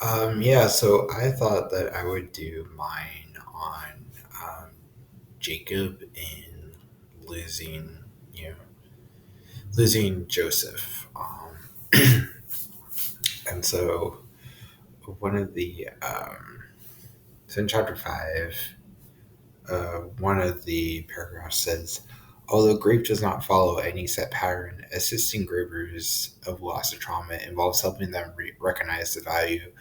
Yeah, so I thought that I would do mine on Jacob in losing, you know, losing Joseph. And so one of the, so in chapter 5, one of the paragraphs says, although grief does not follow any set pattern, assisting grievers of loss or trauma involves helping them recognize the value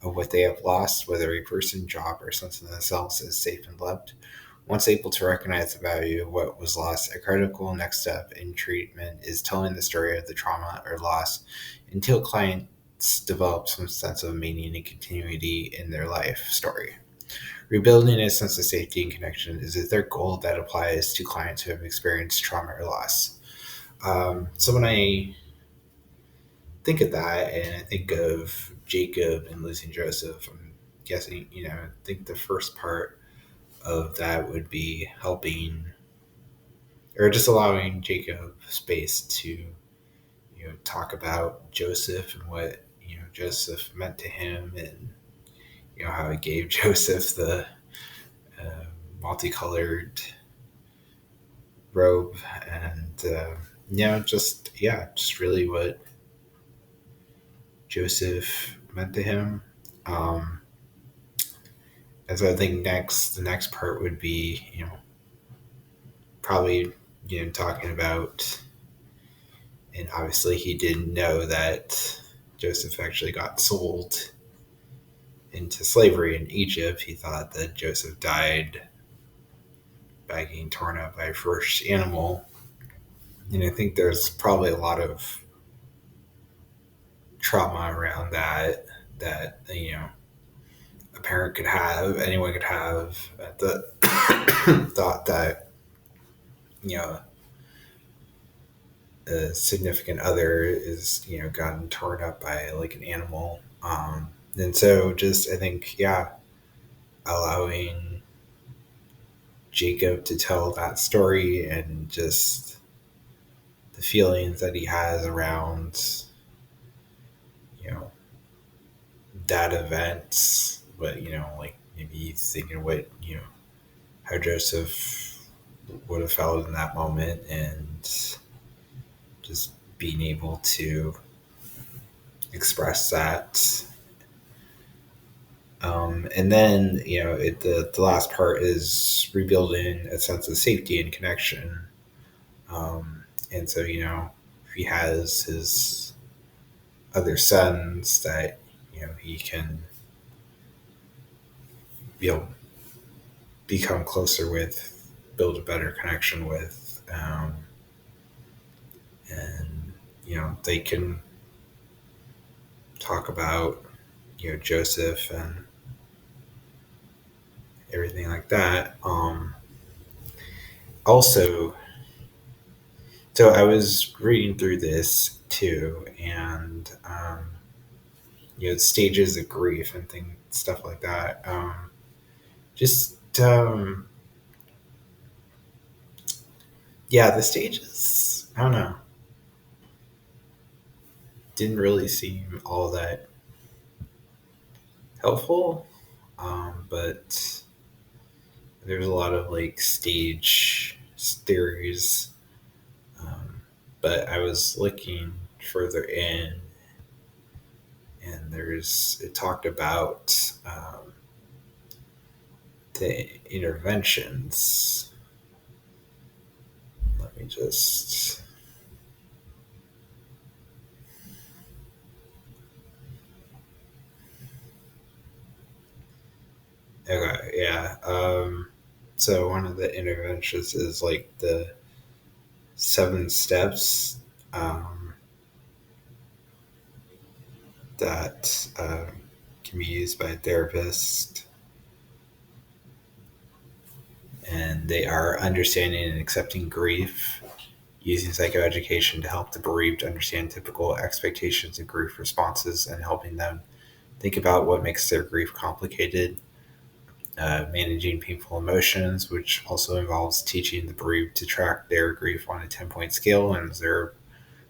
of what they have lost, whether a person, job, or sense of themselves is safe and loved. Once able to recognize the value of what was lost, a critical next step in treatment is telling the story of the trauma or loss until clients develop some sense of meaning and continuity in their life story. Rebuilding a sense of safety and connection is a third goal that applies to clients who have experienced trauma or loss. So when I think of that and I think of Jacob and losing Joseph, I'm guessing, I think the first part of that would be helping or just allowing Jacob space to, talk about Joseph and what, Joseph meant to him and, how he gave Joseph the uh, multicolored robe and, just really what Joseph meant to him. Um, and so I think the next part would be, probably, talking about, and obviously he didn't know that Joseph actually got sold into slavery in Egypt. He thought that Joseph died by getting torn up by a first animal. And I think there's probably a lot of trauma around that, a parent could have, anyone could have at the thought that, you know, a significant other is, gotten torn up by like an animal. And so just, I think, yeah, allowing Jacob to tell that story and just the feelings that he has around, you know, that event, but, like maybe he's thinking what, how Joseph would have felt in that moment and just being able to express that. And then, the last part is rebuilding a sense of safety and connection. And so, if he has his other sons that, he can, you know, become closer with, build a better connection with, and, they can talk about, Joseph and everything like that. Also, so I was reading through this too, and stages of grief and things, stuff like that. Just yeah, the stages. I don't know. Didn't really seem all that helpful, but there's a lot of like stage theories. Um, but I was looking further in, and it talked about the interventions. Let me just. Okay, yeah. So one of the interventions is like the 7 steps um, that can be used by a therapist, and they are understanding and accepting grief, using psychoeducation to help the bereaved understand typical expectations and grief responses, and helping them think about what makes their grief complicated. Managing painful emotions, which also involves teaching the bereaved to track their grief on a 10-point scale and observe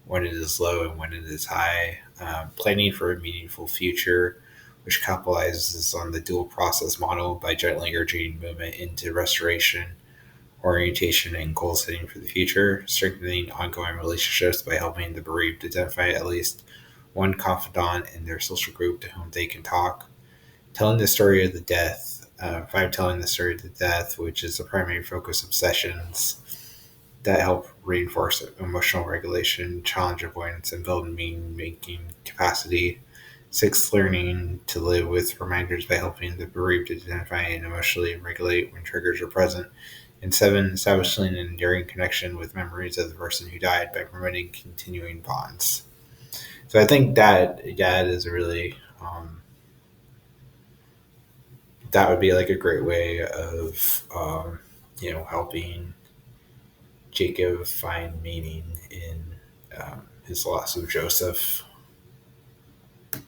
when it is low and when it is high. Planning for a meaningful future, which capitalizes on the dual process model by gently urging movement into restoration, orientation, and goal setting for the future, strengthening ongoing relationships by helping the bereaved identify at least one confidant in their social group to whom they can talk, telling the story of the death, five telling the story of the death, which is the primary focus of sessions that help reinforce emotional regulation, challenge avoidance, and build meaning making capacity. Six, learning to live with reminders by helping the bereaved identify and emotionally regulate when triggers are present. And seven, establishing an enduring connection with memories of the person who died by promoting continuing bonds. So I think that is a really that would be like a great way of helping Jacob find meaning in his loss of Joseph.